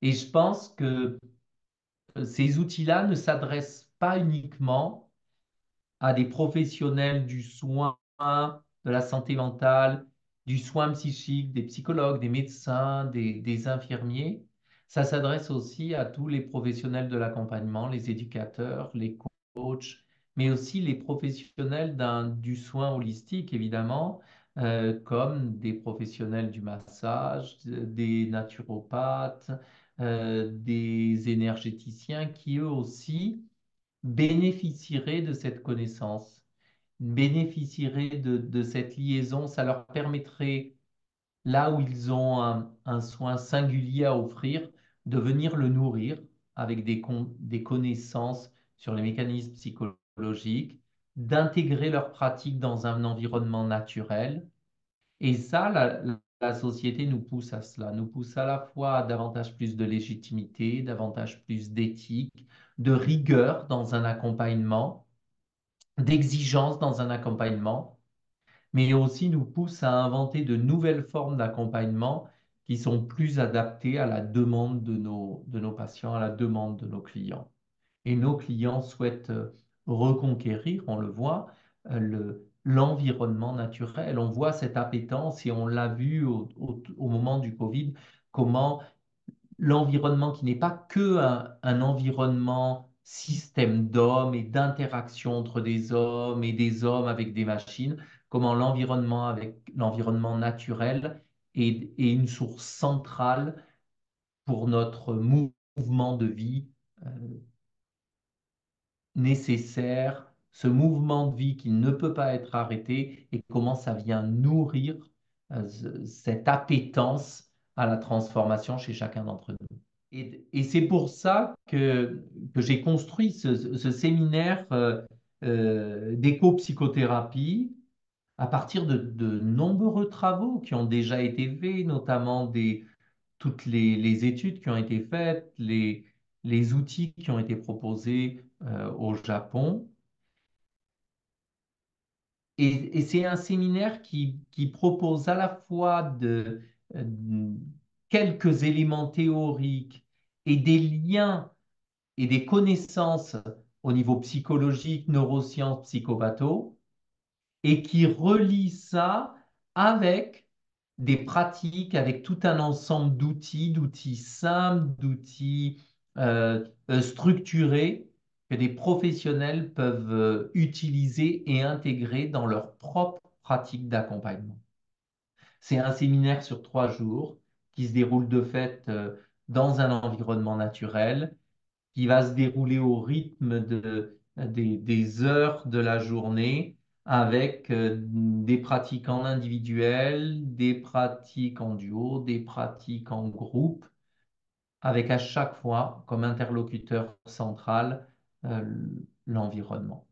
Et je pense que ces outils-là ne s'adressent pas uniquement à des professionnels du soin, de la santé mentale, du soin psychique, des psychologues, des médecins, des infirmiers. Ça s'adresse aussi à tous les professionnels de l'accompagnement, les éducateurs, les coachs, mais aussi les professionnels du soin holistique, évidemment, comme des professionnels du massage, des naturopathes, des énergéticiens qui eux aussi bénéficieraient de cette connaissance, bénéficieraient de cette liaison. Ça leur permettrait, là où ils ont un soin singulier à offrir, de venir le nourrir avec des connaissances sur les mécanismes psychologiques, d'intégrer leur pratique dans un environnement naturel. Et ça, la société nous pousse à cela, nous pousse à la fois à davantage plus de légitimité, davantage plus d'éthique, de rigueur dans un accompagnement, d'exigence dans un accompagnement, mais aussi nous pousse à inventer de nouvelles formes d'accompagnement qui sont plus adaptées à la demande de nos patients, à la demande de nos clients. Et nos clients souhaitent reconquérir, on le voit, l'environnement naturel. On voit cette appétence et on l'a vu au moment du Covid, comment l'environnement qui n'est pas que un environnement système d'hommes et d'interaction entre des hommes et des hommes avec des machines, comment l'environnement avec l'environnement naturel est une source centrale pour notre mouvement de vie euh, nécessaire, ce mouvement de vie qui ne peut pas être arrêté et comment ça vient nourrir cette appétence à la transformation chez chacun d'entre nous. Et c'est pour ça que j'ai construit ce séminaire d'éco-psychothérapie à partir de nombreux travaux qui ont déjà été faits, notamment toutes les études qui ont été faites, les outils qui ont été proposés au Japon. Et c'est un séminaire qui propose à la fois euh, quelques éléments théoriques et des liens et des connaissances au niveau psychologique, neurosciences, psychopatho, et qui relie ça avec des pratiques, avec tout un ensemble d'outils simples, d'outils structurés que des professionnels peuvent utiliser et intégrer dans leur propre pratique d'accompagnement. C'est un séminaire sur 3 jours qui se déroule de fait dans un environnement naturel qui va se dérouler au rythme des heures de la journée avec des pratiques en individuel, des pratiques en duo, des pratiques en groupe, avec à chaque fois comme interlocuteur central euh, l'environnement.